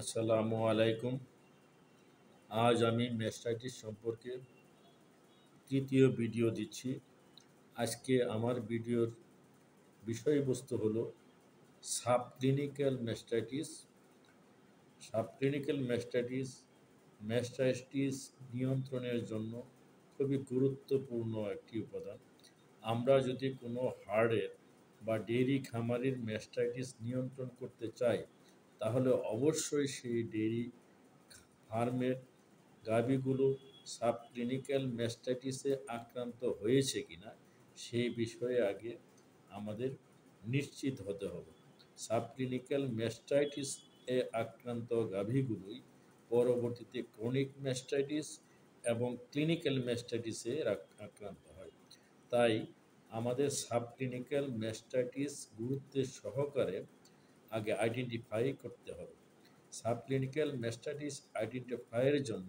আসসালামু আলাইকুম। আজ আমি ম্যাস্টাইটিস সম্পর্কে তৃতীয় ভিডিও দিচ্ছি। আজকে আমার ভিডিওর বিষয়বস্তু হলো সাবক্লিনিক্যাল ম্যাস্টাইটিস। সাবক্লিনিক্যাল ম্যাস্টাইটিস নিয়ন্ত্রণের জন্য খুবই গুরুত্বপূর্ণ একটি উপাদান। আমরা যদি কোনো হাড়ের বা ডেইরি খামারের ম্যাস্টাইটিস নিয়ন্ত্রণ করতে চাই, তাহলে অবশ্যই সেই ডেইরি ফার্মের গাভীগুলো সাবক্লিনিক্যাল ম্যাস্টাইটিসে আক্রান্ত হয়েছে কিনা সেই বিষয়ে আগে আমাদের নিশ্চিত হতে হবে। সাবক্লিনিক্যাল ম্যাস্টাইটিস এ আক্রান্ত গাভীগুলোই পরবর্তীতে ক্রনিক ম্যাস্টাইটিস এবং ক্লিনিক্যাল ম্যাস্টাইটিসে আক্রান্ত হয়। তাই আমাদের সাবক্লিনিক্যাল ম্যাস্টাইটিস গুরুত্বের সহকারে আগে আইডেন্টিফাই করতে হবে। সাবক্লিনিক্যাল ম্যাস্টাইটিস আইডেন্টিফাইয়ের জন্য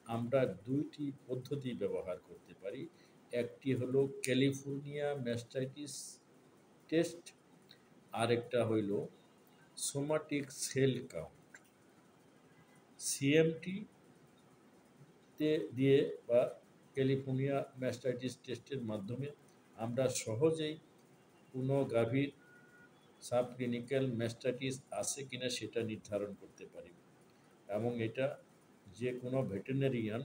আমরা দুইটি পদ্ধতি ব্যবহার করতে পারি। একটি হলো ক্যালিফোর্নিয়া ম্যাস্টাইটিস টেস্ট, আরেকটা হইল সোমাটিক সেল কাউন্ট সিএমটি তে দিয়ে বা ক্যালিফোর্নিয়া ম্যাস্টাইটিস টেস্টের মাধ্যমে আমরা সহজেই কোনো গাভীর সাবক্লিনিক্যাল ম্যাস্টাইটিস আছে কিনা সেটা নির্ধারণ করতে পারি, এবং এটা যে কোনো ভেটেরিনারিয়ান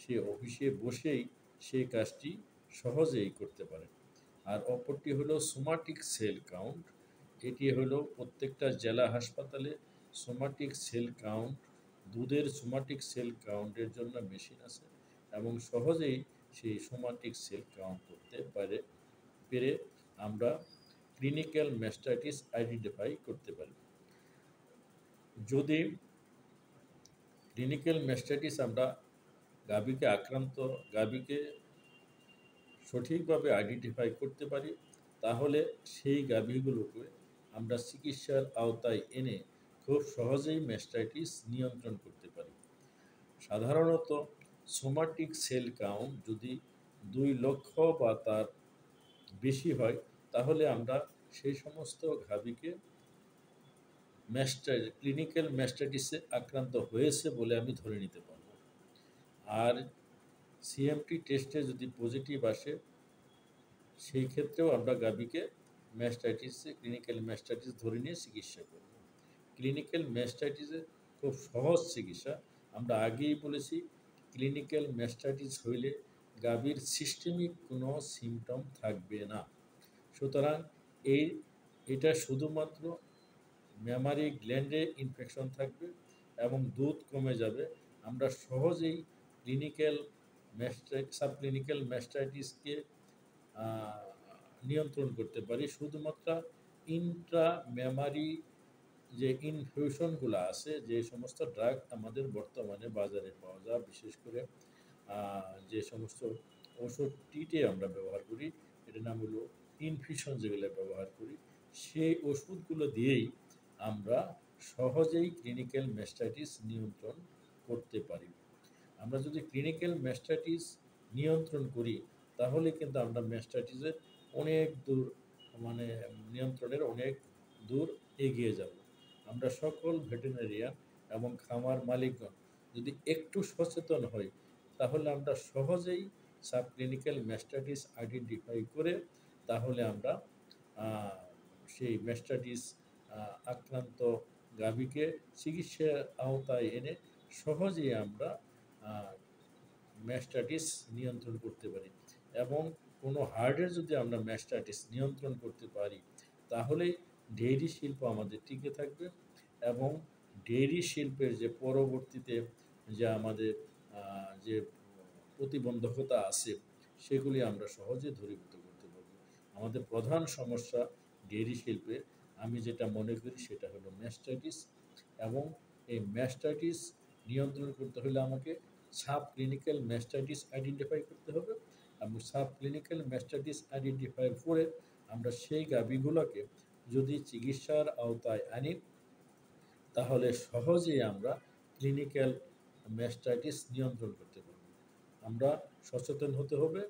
সে অফিসে বসেই সেই কাজটি সহজেই করতে পারে। আর অপরটি হলো সোমাটিক সেল কাউন্ট। এটি হলো প্রত্যেকটা জেলা হাসপাতালে সোমাটিক সেল কাউন্ট, দুধের সোমাটিক সেল কাউন্টের জন্য মেশিন আছে, এবং সহজেই সেই সোমাটিক সেল কাউন্ট করতে পেরে আমরা ক্লিনিক্যাল ম্যাস্টাইটিস আইডেন্টিফাই করতে পারি। যদি ক্লিনিক্যাল ম্যাস্টাইটিস আমরা গাভীকে সঠিকভাবে আইডেন্টিফাই করতে পারি, তাহলে সেই গাভীগুলোকে আমরা চিকিৎসার আওতায় এনে খুব সহজেই ম্যাস্টাইটিস নিয়ন্ত্রণ করতে পারি। সাধারণত সোমাটিক সেল কাউন্ট যদি 2 লক্ষ বা তার বেশি হয়, তাহলে আমরা সেই সমস্ত গাভীকে ক্লিনিক্যাল ম্যাস্টাইটিসে আক্রান্ত হয়েছে বলে আমি ধরে নিতে পারব। আর সিএমটি টেস্টে যদি পজিটিভ আসে, সেই ক্ষেত্রেও আমরা গাভীকে ক্লিনিক্যাল ম্যাস্টাইটিস ধরে নিয়ে চিকিৎসা করব। ক্লিনিক্যাল ম্যাস্টাইটিসের খুব সহজ চিকিৎসা। আমরা আগেই বলেছি, ক্লিনিক্যাল ম্যাস্টাইটিস হইলে গাভীর সিস্টেমিক কোনো সিমটম থাকবে না। সুতরাং এই এটা শুধুমাত্র মেমারি গ্ল্যান্ডে ইনফেকশন থাকবে এবং দুধ কমে যাবে। আমরা সহজেই সাবক্লিনিক্যাল ম্যাস্টাইটিসকে নিয়ন্ত্রণ করতে পারি শুধুমাত্র ইন্ট্রা মেমারি যে ইনফিউশনগুলো আছে, যে সমস্ত ড্রাগ আমাদের বর্তমানে বাজারে পাওয়া যায়, বিশেষ করে যে সমস্ত ওষুধ টিটে আমরা ব্যবহার করি, এটার নাম হলো ইনফিউশন, যেগুলো ব্যবহার করি সেই ওষুধগুলো দিয়েই আমরা সহজেই ক্লিনিক্যাল ম্যাস্টাইটিস নিয়ন্ত্রণ করতে পারি। আমরা যদি ক্লিনিক্যাল ম্যাস্টাইটিস নিয়ন্ত্রণ করি, তাহলে কিন্তু আমরা ম্যাস্টাইটিসের অনেক দূর মানে নিয়ন্ত্রণের অনেক দূর এগিয়ে যাব। আমরা সকল ভেটেরিনারিয়ান এবং খামার মালিকগণ যদি একটু সচেতন হই, তাহলে আমরা সহজেই সাবক্লিনিক্যাল ম্যাস্টাইটিস আইডেন্টিফাই করে তাহলে আমরা আহ, সেই ম্যাস্টাইটিস আক্রান্ত গাভীকে চিকিৎসার আওতায় এনে সহজেই আমরা ম্যাস্টাইটিস নিয়ন্ত্রণ করতে পারি। এবং কোনো হার্টের যদি আমরা ম্যাস্টাইটিস নিয়ন্ত্রণ করতে পারি, তাহলে ডেইরি শিল্প আমাদের টিকে থাকবে, এবং ডেইরি শিল্পের যে পরবর্তীতে যে আমাদের যে প্রতিবন্ধকতা আছে, সেগুলি আমরা সহজে দূরীভূত করতে পারব। আমাদের প্রধান সমস্যা ডেইরি শিল্পে আমি যেটা মনে করি সেটা হলো ম্যাস্টাইটিস, এবং এই ম্যাস্টাইটিস নিয়ন্ত্রণ করতে হলে আমাকে সাবক্লিনিক্যাল ম্যাস্টাইটিস আইডেন্টিফাই করতে হবে, এবং সাবক্লিনিক্যাল ম্যাস্টাইটিস আইডেন্টিফাই করে আমরা সেই গাভীগুলোকে যদি চিকিৎসার আওতায় আনি, তাহলে সহজেই আমরা ক্লিনিক্যাল ম্যাস্টাইটিস নিয়ন্ত্রণ করতে পারব। আমরা সচেতন হতে হবে,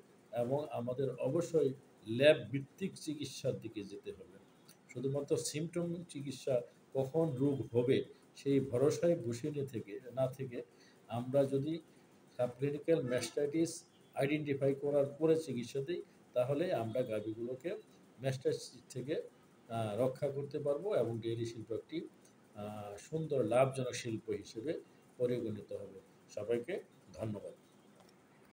এবং আমাদের অবশ্যই ল্যাব ভিত্তিক চিকিৎসার দিকে যেতে হবে। শুধুমাত্র সিমটম চিকিৎসা, কখন রোগ হবে সেই ভরসায় বসে না থেকে আমরা যদি সাবক্লিনিক্যাল ম্যাস্টাইটিস আইডেন্টিফাই করার পরে চিকিৎসা দিই, তাহলে আমরা গাভীগুলোকে ম্যাস্টাইটিস থেকে রক্ষা করতে পারবো এবং ডেয়ারি শিল্প একটি সুন্দর লাভজনক শিল্প হিসেবে পরিগণিত হবে। সবাইকে ধন্যবাদ।